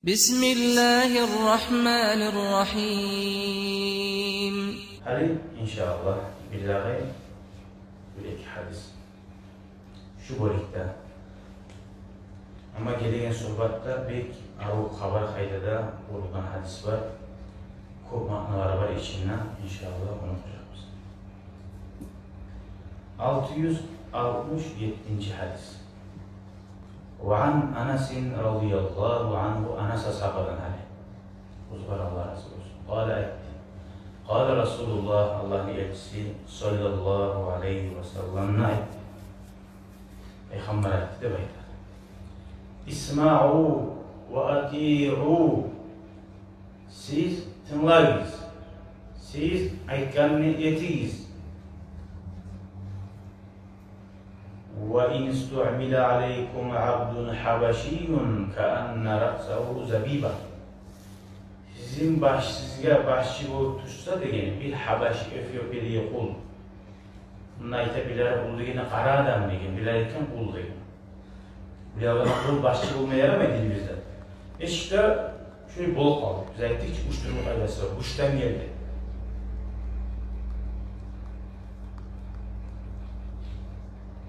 Bismillahirrahmanirrahim. Hadi inşallah billahi bir iki hadis şu bolikda. Ama gelegen sohbatta bek aru haber kaydada olgan hadis var. Ko'p ma'nolari var içinden inşallah onu ko'ramiz. 667. hadis. وعن أنس رضي الله عنه أنس صحابة عليه uzvar Allah razı olsun. قال رسول الله Allah'ın elçisi sallallahu aleyhi ve sellem ne etti? Peygamber etti de baytar. İsma'u ve ati'u. Siz tınlayınız. Siz aytganını etiniz. وَاِنْ اسْتُعْمِلَ عَلَيْكُمْ عَبْدٌ حَبَشِيٌّ كَأَنَّ رَأْسَهُ زَبِيبًا. Sizga başçı bolup tutsa degeni bir Habaşi Efiyopiyadagi kul. Buni aytabilir kul degeni qara adam degen, bilar ekan kul degen. Bularga kul başçı bolmay yaramaydi bizde. Eshikda shunday bo'lib qoldi. Biz aytdik, ushturma qoidasi bor. Ushdan keldi.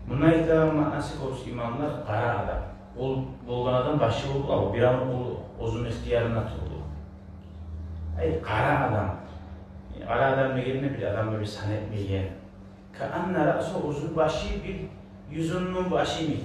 Buni aytgan ma'nosi ko'p imomlar qara adam. Kul bo'lgan adam başçı bo'ldi, ama bir an kul o'zining ixtiyorini tutdi. Ay qara adam. Qara adam deganini bir adamga bir san etmagan. Ka'anna ra'su o'zining bashi bir yüzünün başı mıydı?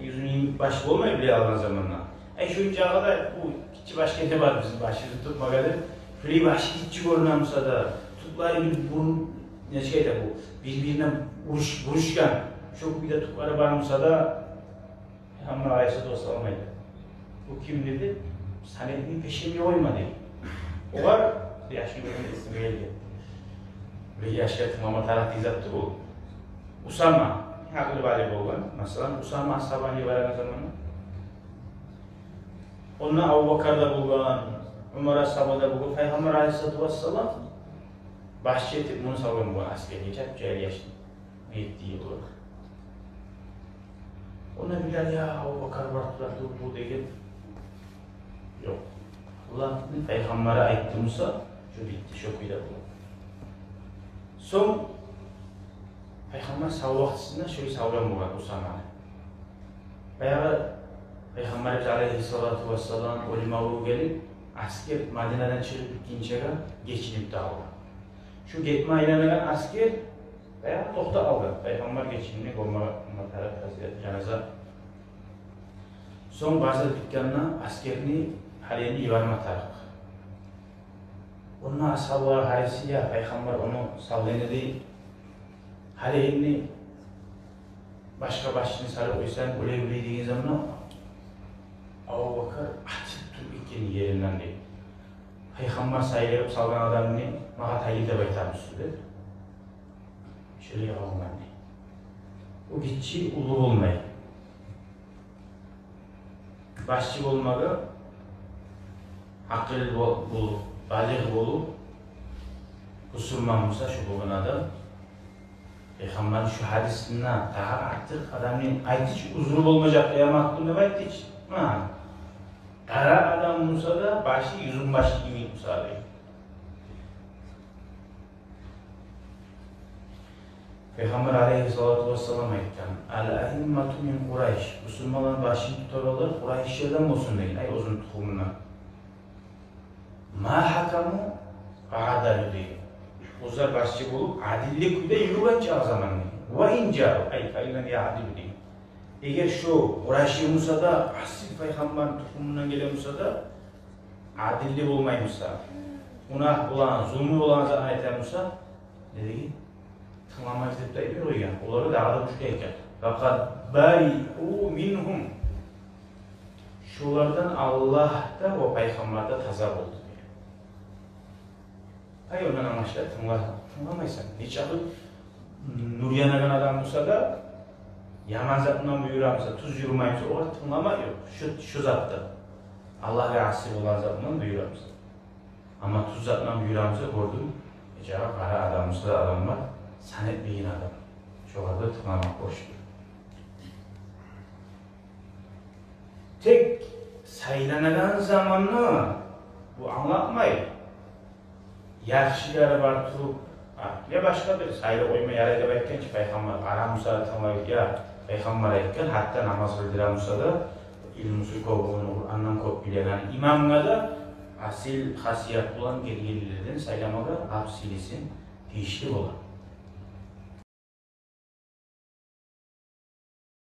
Yüzünün başı bo'lmay bile algan zamandan. Ay shu chog'da bu kichik başkenti var bizim başımızı tutmagadir. Şurayı başı kichik ko'rinamsa da tutlari bir burun nechayda bu birbirine vuruşgan. Şu kuyda tutlari barmasa da hamma ayası dost olmaydı. Bu kim dedi? Sanetini peşimde koymadı. O var, yaşlı birinin ismi geldi. Bir yaşlı tamama taraf izattı bu. Usama, haklı bali bolgan. Mesela Usama ashabani varan zamanı. Onunla Abu Bakar'da bulgan, Umar ashabada bulgan, Peygamber Aleyhisselatü Vesselam başçı etip bunu salgan bu askeri geçer, cahil yaşlı. Yettiği olur. Ona bilir ya Abu Bakar var, bu degen. Yok. Allah'ın Peygamber'e ayttımsa şu bitti, şu kuyda bu. Son Peygamber savvahtısında şöyle savran bu var Usama'nı. Bayağı Peygamberimiz Aleyhisselatü Vesselam olimavu gelip asker Madine'den çıkıp ikinciye geçinip dağıldı. Şu gitme aylanılan asker bayağı tohta aldı. Peygamber geçinini olma taraf janaza. Son bazı dükkanına askerini halini yuvarma tarık. Onun ashabı harisi ya Peygamber onu sallığını değil, halini başka başını sarıp uysan öyle dediğin zaman Abu Bakar atıp dururken yerinden değil. Peygamber sayılayıp salgan adamını mağa tayyide baytarmış dedi. Şöyle yapalım ben de. O gitçi ulu olmayı. Başçı olmağı akıl bulup, balik bulup, kusurmamışsa şu bugün adam Peygamber şu hadisinden daha artık adamın aytiç uzun olmayacak kıyamet günü aytiç. Kara adam olsa da başı yüzün başı gibi müsaade. Peygamber Aleyhisselatü Vesselam aytkan Al-ahimmatu min Quraysh. Müslümanların başını tutarlar Qurayş'lerden olsun deyin. Ay uzun tuhumundan. Ma hakamu adalu deyin. Uzar başçı bulup adillik de yürüyen çağı zamanı. Ve incaru ay failen ya adilu deyin. Eğer şu Qurayş'ı olsa da asil Peygamber tuhumundan gelen olsa da adillik olmaymışsa, günah olan, zulmü olan zaman ayetlermişsa ne deyin? Tınlamayız deyip de ediyor ya, onları da adım şurayken. Fakat bari'u minhum. Şulardan Allah da o Peygamber de taza oldu diyor. Hay ondan amaçla tınlamaysan. Hiç akıl nur yanagan adam olsa da yaman zatından buyuramsa, tuz yürümayımsa o kadar tınlama yok. Şu zatta. Allah ve asil olan zatından buyuramsa. Ama tuz zatından buyuramsa gördüm. Cevap kara adam olsa da adam var. Sanet beyin adam. Şu kadar tıklamak boştur. Tek saylanan zamanı bu anlatmayı. Yaxşilari var turup, ya başka bir sayla koyma yarayda aytgan ki Peygamber Ara Musa tanlayga Peygamber aytgan hatta namaz kıldıran Musa'da ilmusu ko'p, Qur'ondan ko'p bilen imamga da asil xasiyat bilan kelganlardan saylamaga apsilisin tiyishli bo'ladi.